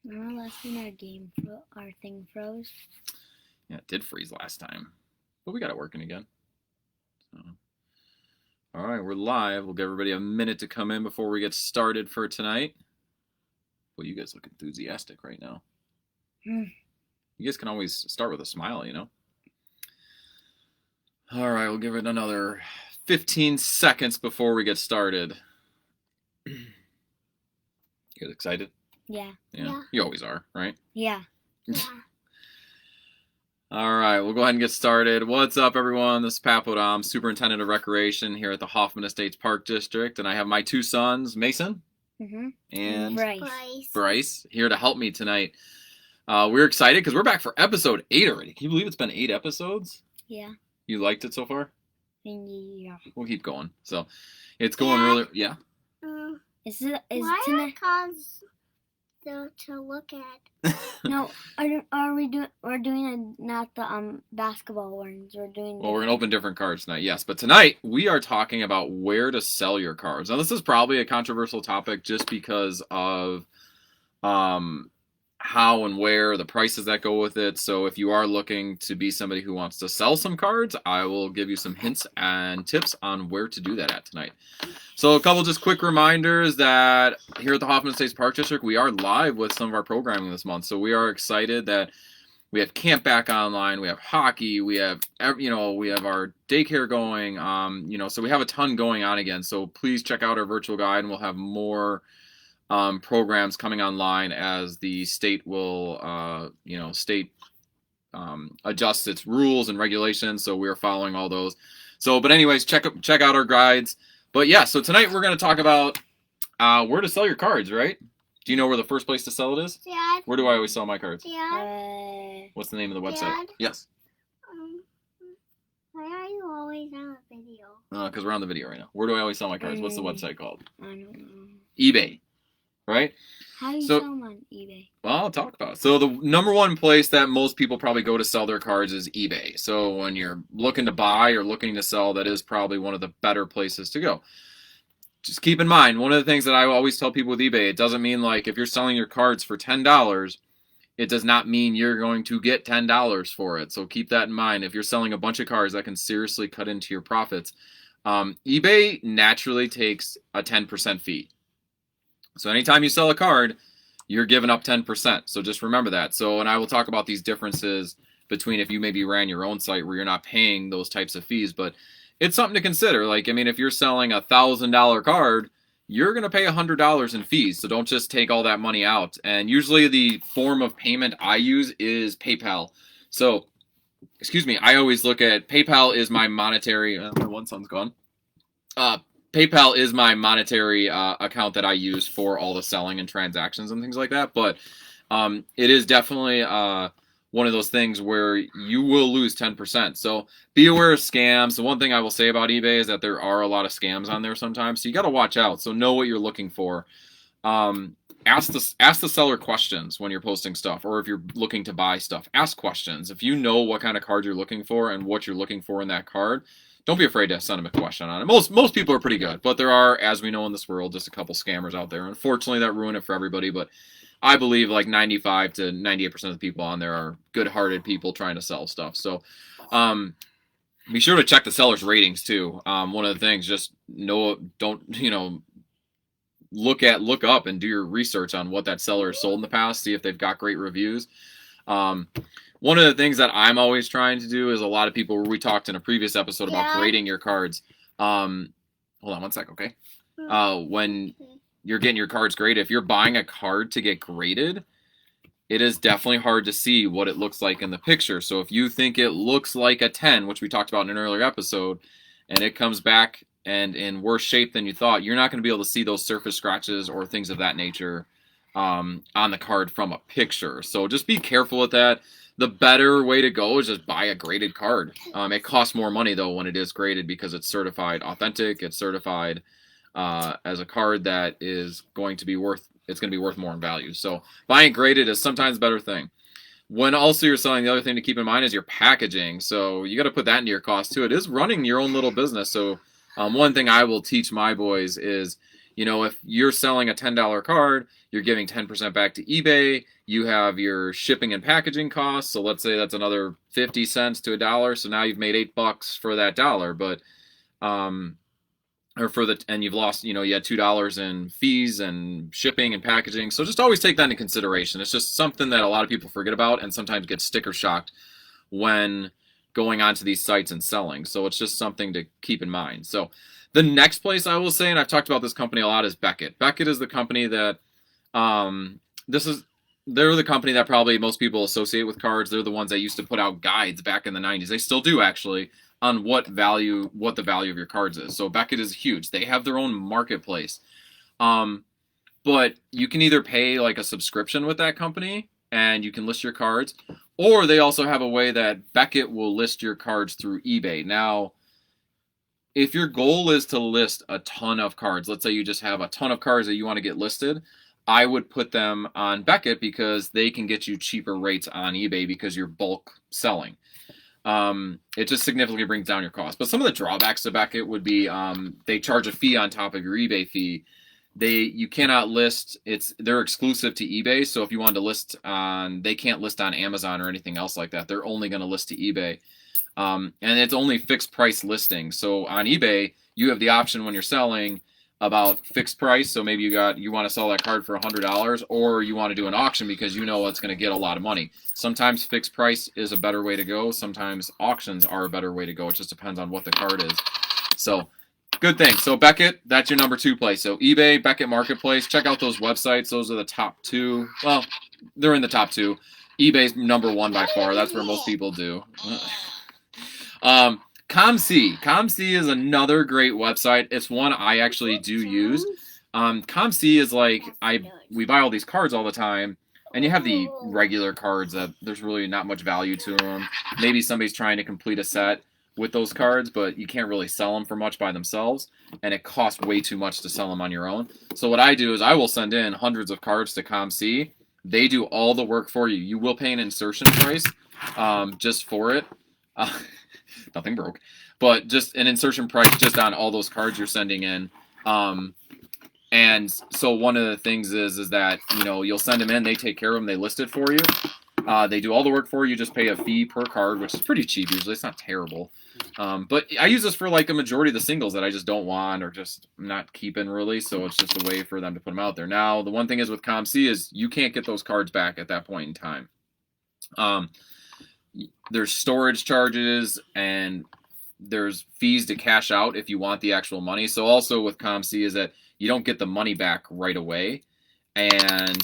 Remember last time our thing froze? Yeah, it did freeze last time. But we got it working again. So. All right, we're live. We'll give everybody a minute to come in before we get started for tonight. Well, you guys look enthusiastic right now. You guys can always start with a smile, you know? All right, we'll give it another 15 seconds before we get started. You guys excited? Yeah. Yeah. You always are, right? Yeah. All right, we'll go ahead and get started. What's up, everyone? This is Papodom, Superintendent of Recreation here at the Hoffman Estates Park District, and I have my two sons, Mason and Bryce, here to help me tonight. We're excited because we're back for episode 8 already. Can you believe it's been 8 episodes? Yeah. You liked it so far? Yeah. We'll keep going. So, it's going really... Yeah? Why are cars to look at? No, we're doing not the basketball ones. We're doing... Well, we're going to open different cards tonight, yes. But tonight, we are talking about where to sell your cards. Now, this is probably a controversial topic just because of how and where, the prices that go with it. So if you are looking to be somebody who wants to sell some cards, I will give you some hints and tips on where to do that at tonight. So a couple just quick reminders that here at the Hoffman Estates Park District, we are live with some of our programming this month. So we are excited that we have camp back online, we have hockey, we have our daycare going, so we have a ton going on again. So please check out our virtual guide, and we'll have more programs coming online as the state will, adjusts its rules and regulations. So we're following all those. So, but anyways, check out our guides. But yeah, so tonight we're going to talk about where to sell your cards, right? Do you know where the first place to sell it is? Dad. Where do I always sell my cards? Dad. What's the name of the website? Dad? Yes. Why are you always on a video? Because we're on the video right now. Where do I always sell my cards? What's the website called? I don't know. eBay. Right? How do you sell them on eBay? Well, I'll talk about it. So the number one place that most people probably go to sell their cards is eBay. So when you're looking to buy or looking to sell, that is probably one of the better places to go. Just keep in mind, one of the things that I always tell people with eBay, it doesn't mean like if you're selling your cards for $10, it does not mean you're going to get $10 for it. So keep that in mind. If you're selling a bunch of cards, that can seriously cut into your profits. eBay naturally takes a 10% fee. So anytime you sell a card, you're giving up 10%. So just remember that. So, and I will talk about these differences between if you maybe ran your own site where you're not paying those types of fees, but it's something to consider. Like, I mean, if you're selling a $1,000 card, you're going to pay $100 in fees. So don't just take all that money out. And usually the form of payment I use is PayPal. So, I always look at PayPal is my monetary, my one son's gone. PayPal is my monetary account that I use for all the selling and transactions and things like that. But it is definitely one of those things where you will lose 10%. So be aware of scams. The one thing I will say about eBay is that there are a lot of scams on there sometimes. So you got to watch out. So know what you're looking for. Ask the seller questions when you're posting stuff, or if you're looking to buy stuff. Ask questions. If you know what kind of card you're looking for and what you're looking for in that card, don't be afraid to send them a question on it. Most people are pretty good, but there are, as we know in this world, just a couple scammers out there. Unfortunately, that ruin it for everybody, but I believe like 95 to 98% of the people on there are good-hearted people trying to sell stuff. So be sure to check the seller's ratings too. One of the things, just look up and do your research on what that seller has sold in the past, see if they've got great reviews. One of the things that I'm always trying to do is a lot of people, we talked in a previous episode about grading your cards. Hold on one sec, okay? When you're getting your cards graded, if you're buying a card to get graded, it is definitely hard to see what it looks like in the picture. So if you think it looks like a 10, which we talked about in an earlier episode, and it comes back and in worse shape than you thought, you're not going to be able to see those surface scratches or things of that nature on the card from a picture. So just be careful with that. The better way to go is just buy a graded card. It costs more money though when it is graded because it's certified authentic. It's certified as a card that is going to be worth more in value. So buying graded is sometimes a better thing. When also you're selling, the other thing to keep in mind is your packaging. So you got to put that into your cost too. It is running your own little business. So one thing I will teach my boys is If you're selling a $10 card, you're giving 10% back to eBay. You have your shipping and packaging costs. So let's say that's another 50 cents to $1. So now you've made $8 for that dollar. But and you've lost, you had $2 in fees and shipping and packaging. So just always take that into consideration. It's just something that a lot of people forget about and sometimes get sticker shocked when going onto these sites and selling. So it's just something to keep in mind. So the next place I will say, and I've talked about this company a lot, is Beckett. Beckett is the company that they're the company that probably most people associate with cards. They're the ones that used to put out guides back in the 90s. They still do, actually, on what the value of your cards is. So Beckett is huge. They have their own marketplace. But you can either pay like a subscription with that company and you can list your cards, or they also have a way that Beckett will list your cards through eBay. Now, if your goal is to list a ton of cards, let's say you just have a ton of cards that you want to get listed, I would put them on Beckett because they can get you cheaper rates on eBay because you're bulk selling. It just significantly brings down your cost. But some of the drawbacks to Beckett would be they charge a fee on top of your eBay fee. You cannot list, they're exclusive to eBay, so if you wanted to list they can't list on Amazon or anything else like that. They're only going to list to eBay. And it's only fixed price listing. So on eBay, you have the option when you're selling about fixed price. So maybe you want to sell that card for $100, or you want to do an auction because it's going to get a lot of money. Sometimes fixed price is a better way to go. Sometimes auctions are a better way to go. It just depends on what the card is. So good thing. So Beckett, that's your number 2 place. So eBay, Beckett Marketplace. Check out those websites. Those are the top 2. Well, they're in the top 2. eBay's number 1 by far. That's where most people do. ComC is another great website. It's one I actually do use. ComC is like we buy all these cards all the time, and you have the regular cards that there's really not much value to them. Maybe somebody's trying to complete a set with those cards, but you can't really sell them for much by themselves, and it costs way too much to sell them on your own. So what I do is I will send in hundreds of cards to ComC. They do all the work for you. You will pay an insertion price just for it. Nothing broke, but just an insertion price just on all those cards you're sending in. And so one of the things is that you'll send them in, they take care of them, they list it for you. They do all the work for you. Just pay a fee per card, which is pretty cheap usually. It's not terrible. But I use this for like a majority of the singles that I just don't want or just not keeping really. So it's just a way for them to put them out there. Now, the one thing is with ComC is you can't get those cards back at that point in time. There's storage charges and there's fees to cash out if you want the actual money. So also with ComC is that you don't get the money back right away. And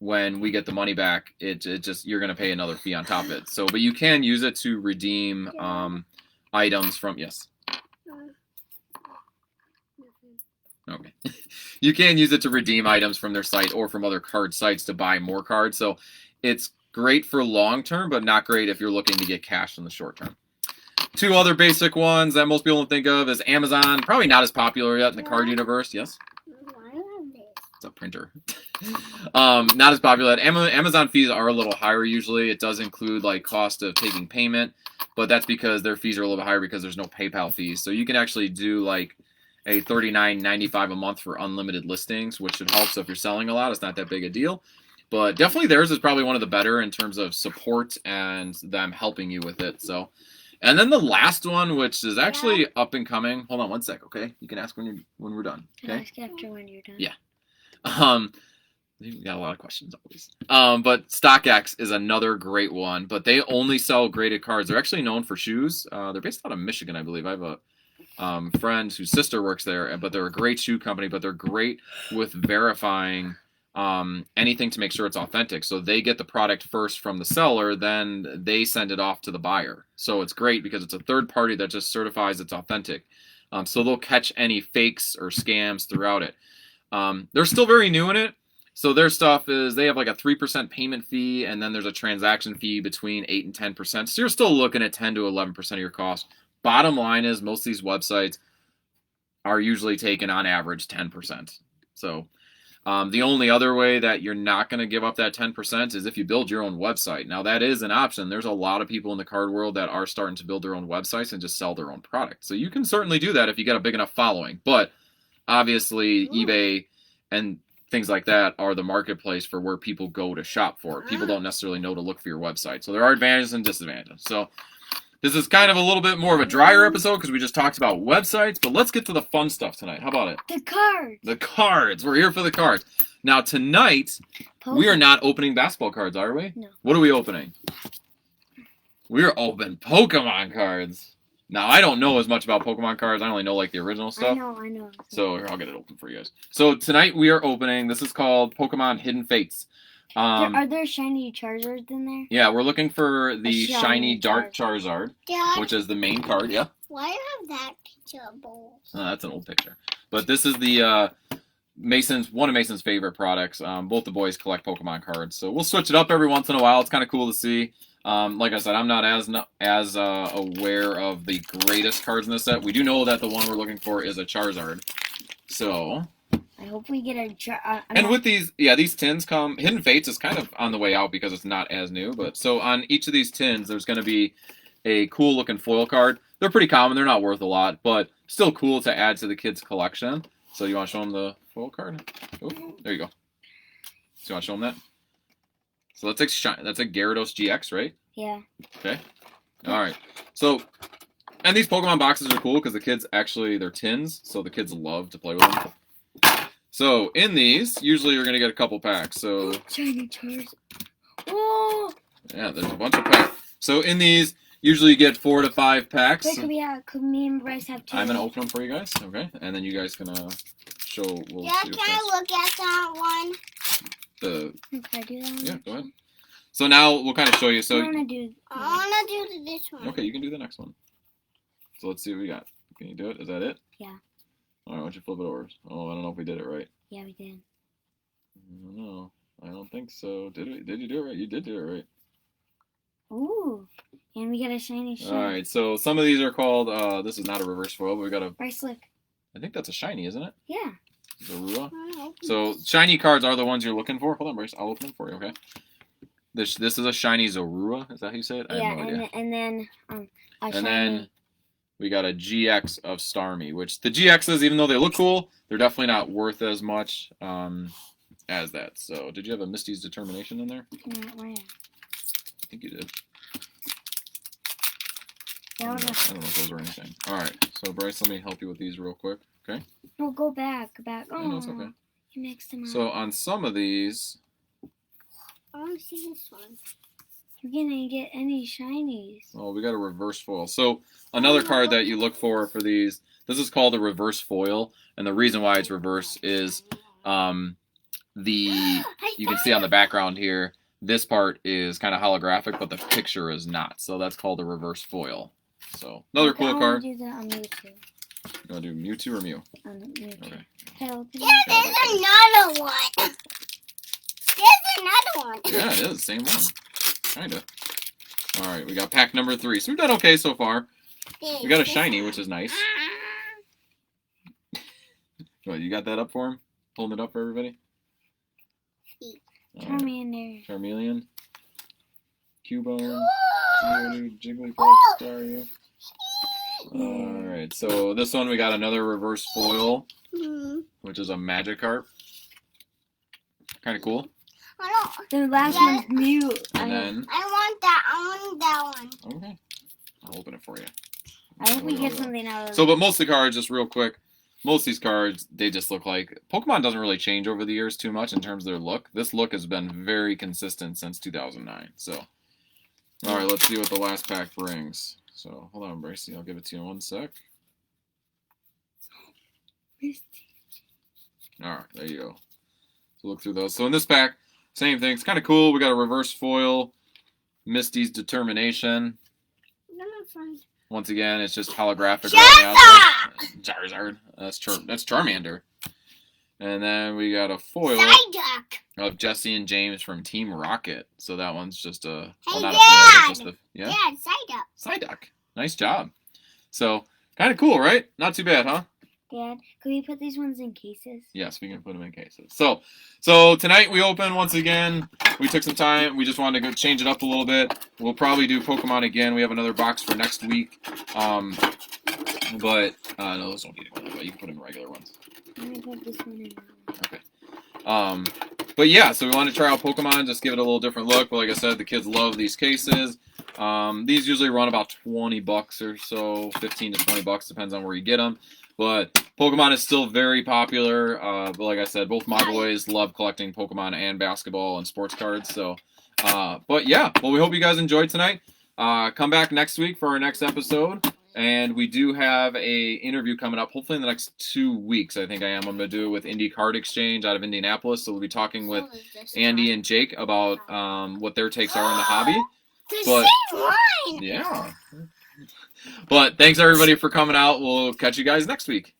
when we get the money back, it just you're going to pay another fee on top of it. So, but you can use it to redeem items from, yes. Okay. You can use it to redeem items from their site or from other card sites to buy more cards. So it's great for long term, but not great if you're looking to get cash in the short term. 2 other basic ones that most people don't think of is Amazon. Probably not as popular yet in the card universe. Yes? It's a printer. Not as popular. Amazon fees are a little higher usually. It does include like cost of taking payment, but that's because their fees are a little bit higher because there's no PayPal fees. So you can actually do like a $39.95 a month for unlimited listings, which should help. So if you're selling a lot, it's not that big a deal. But definitely theirs is probably one of the better in terms of support and them helping you with it. So, and then the last one, which is actually up and coming. Hold on one sec, okay? You can ask when we're done. Okay. Can I ask after when you're done? Yeah. You've got a lot of questions always. But StockX is another great one, but they only sell graded cards. They're actually known for shoes. They're based out of Michigan, I believe. I have a friend whose sister works there, but they're a great shoe company, but they're great with verifying anything to make sure it's authentic. So they get the product first from the seller, then they send it off to the buyer. So it's great because it's a third party that just certifies it's authentic. So they'll catch any fakes or scams throughout it. They're still very new in it. So their stuff is they have like a 3% payment fee, and then there's a transaction fee between 8 and 10%. So you're still looking at 10 to 11% of your cost. Bottom line is most of these websites are usually taking on average 10%. So the only other way that you're not going to give up that 10% is if you build your own website. Now that is an option. There's a lot of people in the card world that are starting to build their own websites and just sell their own product. So you can certainly do that if you get a big enough following. But obviously, Ooh. eBay and things like that are the marketplace for where people go to shop for it. People don't necessarily know to look for your website. So there are advantages and disadvantages. So this is kind of a little bit more of a drier episode because we just talked about websites, but let's get to the fun stuff tonight. How about it? The cards. The cards. We're here for the cards. Now, tonight, we are not opening basketball cards, are we? No. What are we opening? We are opening Pokemon cards. Now, I don't know as much about Pokemon cards. I only know, like, the original stuff. I know. So, here, I'll get it open for you guys. So, tonight we are opening, this is called Pokemon Hidden Fates. Are there shiny Charizards in there? Yeah, we're looking for the shiny shiny Dark Charizard, Dad, which is the main card, yeah. why do you have that picture of bowls? Oh, that's an old picture. But this is the one of Mason's favorite products. Both the boys collect Pokemon cards, so we'll switch it up every once in a while. It's kind of cool to see. Like I said, I'm not as aware of the greatest cards in this set. We do know that the one we're looking for is a Charizard. So, I hope we get a and with these tins come. Hidden Fates is kind of on the way out because it's not as new. But so on each of these tins, there's going to be a cool looking foil card. They're pretty common. They're not worth a lot, but still cool to add to the kids' collection. So you want to show them the foil card? Oh, there you go. So you want to show them that? So that's a Gyarados GX, right? Yeah. Okay. All right. So, and these Pokemon boxes are cool because the kids they're tins, so the kids love to play with them. So in these, usually you're gonna get a couple packs. So shiny Charizard. Oh. Yeah, there's a bunch of packs. So in these, usually you get 4 to 5 packs. Wait, could me and Bryce have 2? I'm gonna open them for you guys, okay? And then you guys can show. We'll Yeah, see can I look at that one? The Can I do that one? yeah, go ahead. So now we'll kind of show you. So I wanna do this one. okay, you can do the next one. So let's see what we got. Can you do it? Is that it? Yeah. All right, why don't you flip it over? Oh, I don't know if we did it right. Yeah, we did. I don't know. I don't think so. Did we? Did you do it right? You did do it right. Ooh. And we got a shiny shiny. All right, so some of these are called. This is not a reverse foil, but we got a. Bryce, look. I think that's a shiny, isn't it? Yeah. Zorua. So shiny cards are the ones you're looking for. Hold on, Bryce. I'll open them for you. Okay. This is a shiny Zorua. Is that how you say it? I yeah, have no idea. and then a And shiny. then we got a GX of Starmie, which the GXs, even though they look cool, they're definitely not worth as much as that. So, did you have a Misty's Determination in there? Where? I think you did. Yeah, I don't know if those are anything. All right. So, Bryce, let me help you with these real quick. Okay? No, go back. Oh, No, it's okay. You mixed them up. So, on some of these... I want to see this one. You're gonna get any shinies. Oh, we got a reverse foil. So, another card that you look for these... This is called a reverse foil. And the reason why it's reverse is... you can see on the background here, this part is kind of holographic, but the picture is not. So that's called a reverse foil. So another cool card. Do that on Mewtwo. You want to do Mewtwo or Mew? On Mewtwo. Okay. Yeah, there's another one. There's another one. Yeah, it is the same one. Kinda. All right, we got pack number 3. So we've done okay so far. We got a shiny, which is nice. What, you got that up for him? Holding it up for everybody? Charmander. Charmeleon. Cubone. Jigglypuff. Staryu. Alright, so this one we got another reverse foil, which is a Magikarp. Kind of cool. The last one's Mew. And then... I want that one. Okay. I'll open it for you. I hope we get something out of So, but most of the cards, just real quick, most of these cards, they just look like... Pokemon doesn't really change over the years too much in terms of their look. This look has been very consistent since 2009. So, alright, let's see what the last pack brings. So, hold on, Bracey. I'll give it to you in 1 sec. Alright, there you go. So look through those. So in this pack, same thing. It's kind of cool. We got a reverse foil. Misty's Determination. Once again, it's just holographic. Charizard. That's Charmander. And then we got a foil of Jesse and James from Team Rocket. So that one's just a... Hey, not Dad! a foil, just a... Yeah? Dad, Psyduck. Psyduck. Nice job. So, kind of cool, right? Not too bad, huh? Dad, could we put these ones in cases? Yes, we can put them in cases. So tonight we open once again. We took some time. We just wanted to go change it up a little bit. We'll probably do Pokemon again. We have another box for next week. But no, those won't be together, but you can put them in regular ones. I'm gonna put this one in. But yeah, so we want to try out Pokemon, just give it a little different look. But like I said, the kids love these cases. These usually run about $20 or so, 15 to $20, depends on where you get them. But Pokemon is still very popular. But like I said, both my boys love collecting Pokemon and basketball and sports cards. So, but yeah, well, we hope you guys enjoyed tonight. Come back next week for our next episode. And we do have a interview coming up, hopefully in the next 2 weeks. I think I'm going to do it with Indie Card Exchange out of Indianapolis. So we'll be talking with Andy and Jake about what their takes are in the hobby. The same one. Yeah. But thanks everybody for coming out. We'll catch you guys next week.